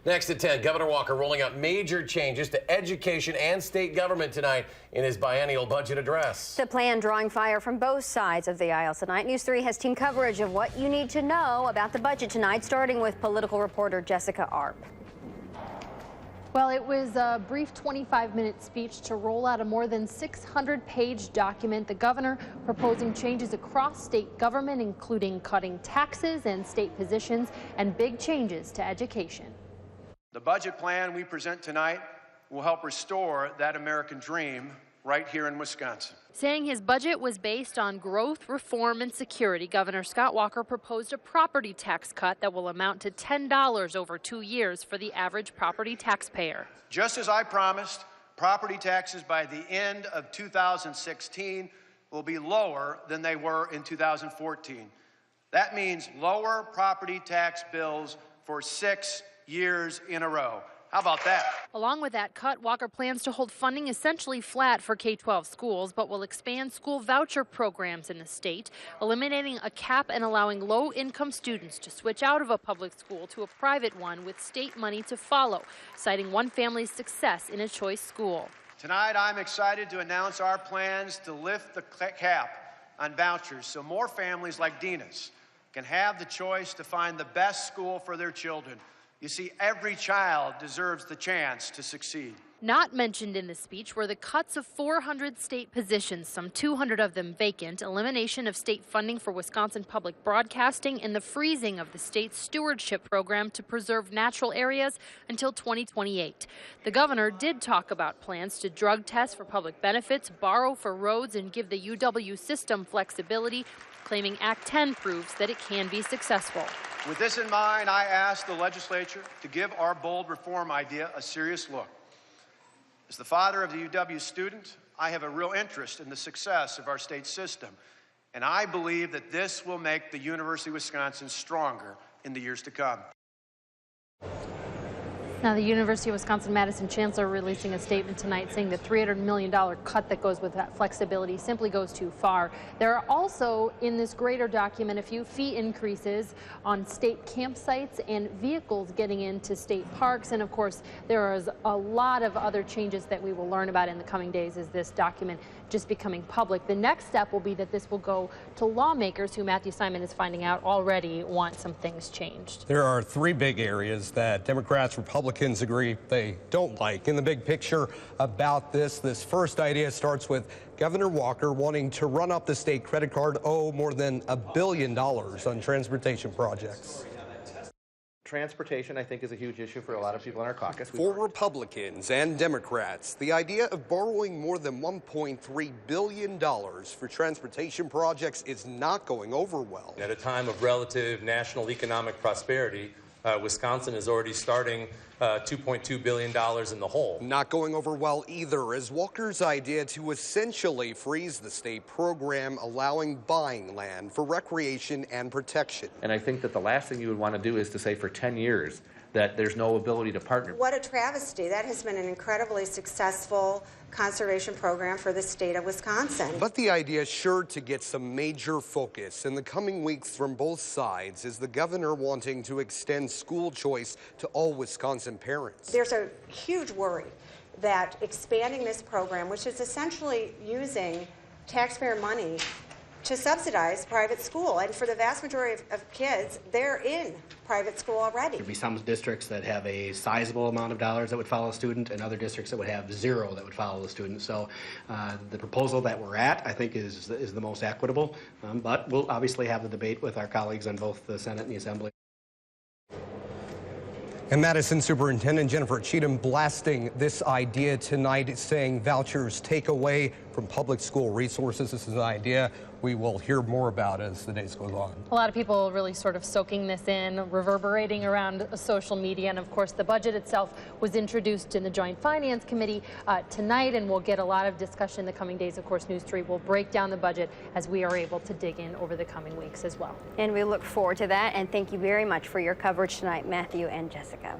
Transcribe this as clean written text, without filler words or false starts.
Next at 10, Governor Walker rolling out major changes to education and state government tonight in his biennial budget address. The plan drawing fire from both sides of the aisle tonight. News 3 has team coverage of what you need to know about the budget tonight, starting with political reporter Jessica Arp. Well, it was a brief 25-minute speech to roll out a more than 600-page document. The governor proposing changes across state government, including cutting taxes and state positions and big changes to education. The budget plan we present tonight will help restore that American dream right here in Wisconsin. Saying his budget was based on growth, reform, and security, Governor Scott Walker proposed a property tax cut that will amount to $10 over 2 years for the average property taxpayer. Just as I promised, property taxes by the end of 2016 will be lower than they were in 2014. That means lower property tax bills for 6 years in a row. How about that? Along with that cut, Walker plans to hold funding essentially flat for K-12 schools, but will expand school voucher programs in the state, eliminating a cap and allowing low-income students to switch out of a public school to a private one with state money to follow, citing one family's success in a choice school. Tonight, I'm excited to announce our plans to lift the cap on vouchers so more families like Dina's can have the choice to find the best school for their children. You see, every child deserves the chance to succeed. Not mentioned in the speech were the cuts of 400 state positions, some 200 of them vacant, elimination of state funding for Wisconsin public broadcasting, and the freezing of the state's stewardship program to preserve natural areas until 2028. The governor did talk about plans to drug test for public benefits, borrow for roads, and give the UW system flexibility, claiming Act 10 proves that it can be successful. With this in mind, I asked the legislature to give our bold reform idea a serious look. As the father of the UW student, I have a real interest in the success of our state system, and I believe that this will make the University of Wisconsin stronger in the years to come. Now, the University of Wisconsin-Madison chancellor releasing a statement tonight saying the $300 million cut that goes with that flexibility simply goes too far. There are also, in this greater document, a few fee increases on state campsites and vehicles getting into state parks. And, of course, there is a lot of other changes that we will learn about in the coming days as this document just becoming public. The next step will be that this will go to lawmakers who Matthew Simon is finding out already want some things changed. There are three big areas that Democrats, Republicans agree they don't like. In the big picture about this first idea starts with Governor Walker wanting to run up the state credit card more than $1 billion on transportation projects. Transportation, I think, is a huge issue for a lot of people in our caucus. For Republicans and Democrats, the idea of borrowing more than $1.3 billion for transportation projects is not going over well. At a time of relative national economic prosperity, Wisconsin is already starting $2.2 billion in the hole. Not going over well either is Walker's idea to essentially freeze the state program allowing buying land for recreation and protection. And I think that the last thing you would want to do is to say for 10 years that there's no ability to partner. What a travesty. That has been an incredibly successful conservation program for the state of Wisconsin. But the idea is sure to get some major focus in the coming weeks from both sides, is the governor wanting to extend school choice to all Wisconsin parents. There's a huge worry that expanding this program, which is essentially using taxpayer money to subsidize private school, and for the vast majority of kids, they're in private school already. There'd be some districts that have a sizable amount of dollars that would follow a student, and other districts that would have zero that would follow the student. So the proposal that we're at, I think, is the most equitable, but we'll obviously have the debate with our colleagues on both the Senate and the Assembly. And Madison Superintendent Jennifer Cheatham blasting this idea tonight, saying vouchers take away from public school resources. This is an idea we will hear more about as the days go on. A lot of people really sort of soaking this in, reverberating around social media. And of course, the budget itself was introduced in the Joint Finance Committee tonight, and we'll get a lot of discussion in the coming days. Of course, News 3 will break down the budget as we are able to dig in over the coming weeks as well. And we look forward to that. And thank you very much for your coverage tonight, Matthew and Jessica.